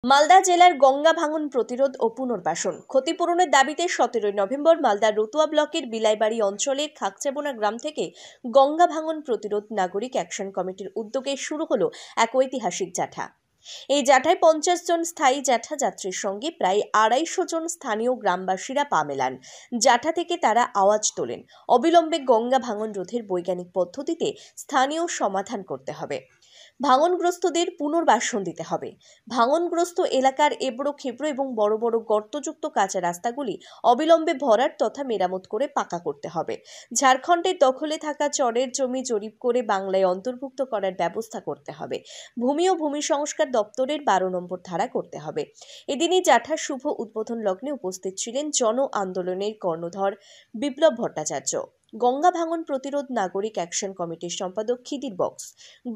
মালদা জেলার গঙ্গা ভাঙন প্রতিরোধ ও পুনর্বাসন ক্ষতিপূরণের দাবিতে 17 নভেম্বর মালদা রতুয়া ব্লকের বিলাইবাড়ি অঞ্চলের খাকচাবোনা গ্রাম থেকে গঙ্গা ভাঙন প্রতিরোধ নাগরিক অ্যাকশন কমিটির উদ্যোগে শুরু হলো এক ঐতিহাসিক জাথা। এই জাথায় 50 জন স্থায়ী জাথা যাত্রীর সঙ্গে প্রায় 250 জন স্থানীয় গ্রামবাসীরা পা মেলান। জাথা থেকে তারা আওয়াজ তোলেন, অবিলম্বে গঙ্গা ভাঙন রোধের বৈজ্ঞানিক পদ্ধতিতে স্থানীয় সমাধান করতে হবে, ভাঙনগ্রস্তদের পুনর্বাসন দিতে হবে, ভাঙনগ্রস্ত এলাকার এবড়ো খেবড়ো এবং বড় বড় গর্তযুক্ত কাঁচা রাস্তাগুলি অবিলম্বে ভরাট তথা মেরামত করে পাকা করতে হবে, ঝাড়খণ্ডের দখলে থাকা চরের জমি জরিপ করে বাংলায় অন্তর্ভুক্ত করার ব্যবস্থা করতে হবে, ভূমি ও ভূমি সংস্কার দপ্তরের 12 নম্বর ধারা করতে হবে। এদিনই জাঠার শুভ উদ্বোধন লগ্নে উপস্থিত ছিলেন জন আন্দোলনের কর্ণধর বিপ্লব ভট্টাচার্য, গঙ্গা ভাঙন প্রতিরোধ নাগরিক অ্যাকশন কমিটির সম্পাদক খিদির বক্স,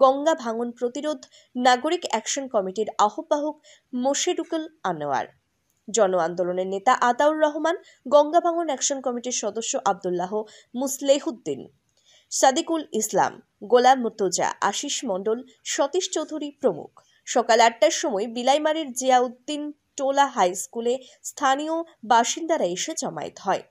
গঙ্গা ভাঙন প্রতিরোধ নাগরিক অ্যাকশন কমিটির আহ্বায়ক মোশেরুকুল আনোয়ার, জন আন্দোলনের নেতা আতাউর রহমান, গঙ্গা ভাঙন অ্যাকশন কমিটির সদস্য আব্দুল্লাহ মুসলেহুদ্দিন, সাদিকুল ইসলাম, গোলাম মুর্তজা, আশিস মণ্ডল, সতীশ চৌধুরী প্রমুখ। সকাল 8টার সময় বিলাইমারির জিয়াউদ্দিন টোলা হাই স্কুলে স্থানীয় বাসিন্দারা এসে জমায়েত হয়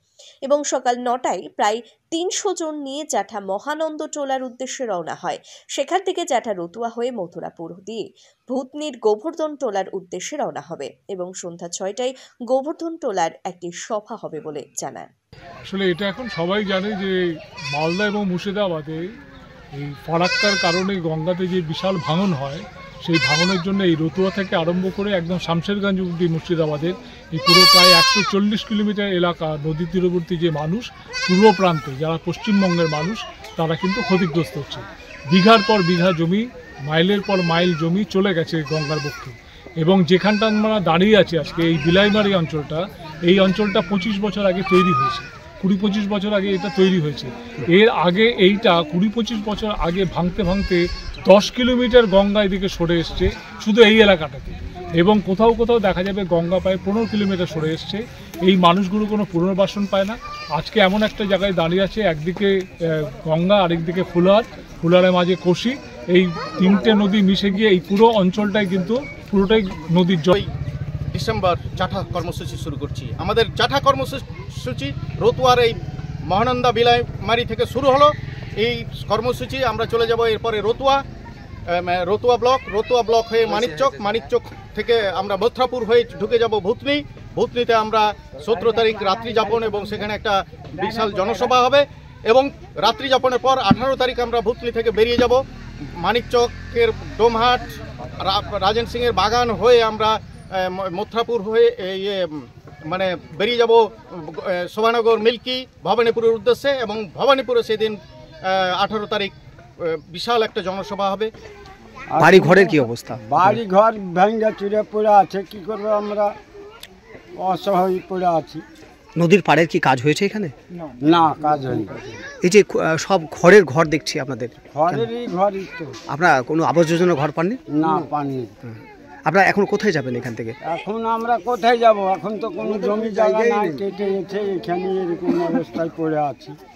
এবং সকাল 9টায় প্রায় 300 জন নিয়ে জাঠা মহানন্দ টোলার উদ্দেশ্যে রওনা হয়। সেখান থেকে জাঠা রতুয়া হয়ে মথুরাপুর দিয়ে ভূতনির গোবর্ধন টোলার উদ্দেশ্যে রওনা হবে এবং সন্ধ্যা 6টায় গোবর্ধন টোলার একটি সভা হবে বলে জানান। আসলে এটা এখন সবাই জানে যে মালদা এবং মুর্শিদাবাদে এই ফারাক্কার কারণে গঙ্গাতে যে বিশাল ভাঙন হয়, সেই ভাঙনের জন্য এই রতুয়া থেকে আরম্ভ করে একদম শামশেরগঞ্জ অবধি মুর্শিদাবাদের এই পুরো প্রায় 140 কিলোমিটার এলাকা নদী তীরবর্তী যে মানুষ, পূর্ব প্রান্তে যারা পশ্চিমবঙ্গের মানুষ, তারা কিন্তু ক্ষতিগ্রস্ত হচ্ছে। বিঘার পর বিঘা জমি, মাইলের পর মাইল জমি চলে গেছে গঙ্গার বক্ষে। এবং যেখানটা আমরা দাঁড়িয়ে আছি আজকে এই বিলাইমারি অঞ্চলটা, এই অঞ্চলটা 25 বছর আগে তৈরি হয়েছে, 20-25 বছর আগে এটা তৈরি হয়েছে। এর আগে এইটা 20-25 বছর আগে ভাঙতে ভাঙতে 10 কিলোমিটার গঙ্গা এদিকে সরে এসছে শুধু এই এলাকাটাতে, এবং কোথাও কোথাও দেখা যাবে গঙ্গা প্রায় 15 কিলোমিটার সরে এসছে। এই মানুষগুলো কোনো পুনর্বাসন পায় না। আজকে এমন একটা জায়গায় দাঁড়িয়ে আছে, একদিকে গঙ্গা, আরেকদিকে ফুলারের মাঝে কোশি, এই তিনটে নদী মিশে গিয়ে এই পুরো অঞ্চলটাই কিন্তু পুরোটাই নদীর জল। ডিসেম্বর জাঠা কর্মসূচি শুরু করছি। আমাদের জাঠা কর্মসূচি রতুয়ার এই মহানন্দা বিলাইমারি থেকে শুরু হলো। এই কর্মসূচি আমরা চলে যাব এরপরে রতুয়া ব্লক হয়ে মানিকচক থেকে আমরা মথুরাপুর হয়ে ঢুকে যাব ভূতনিতে আমরা 17 তারিখ রাত্রি যাপন এবং সেখানে একটা বিশাল জনসভা হবে, এবং রাত্রি যাপনের পর 18 তারিখ আমরা ভূতনি থেকে বেরিয়ে যাব মানিকচকের ডোমহাট, রাজেন সিংয়ের বাগান হয়ে আমরা মথুরাপুর হয়ে মানে বেরিয়ে যাব শোভানগর মিল্কি ভবানীপুরের উদ্দেশ্যে, এবং ভবানীপুরে সেদিন 18 তারিখ বিশাল একটা জনসভা হবে। বাড়ি ঘরের কি অবস্থা? বাড়ি ঘর ভেঙে চুরে পড়ে আছে, কি করবো, আমরা অসহায় পড়ে আছি। নদীর পাড়ের কি কাজ হয়েছে এখানে? না, কাজ হয়নি। এই যে সব ঘরের ঘর দেখছি আপনাদের, ঘরেরই ঘরই তো। আপনারা কোনো আবাস যোজনা ঘর পাননি? না, পাননি। আপনারা এখন কোথায় যাবেন এখান থেকে? এখন আমরা কোথায় যাব? এখন তো কোনো জমি জায়গা নাই, কেটে গেছে, এখানে এরকম অবস্থায় পড়ে আছি।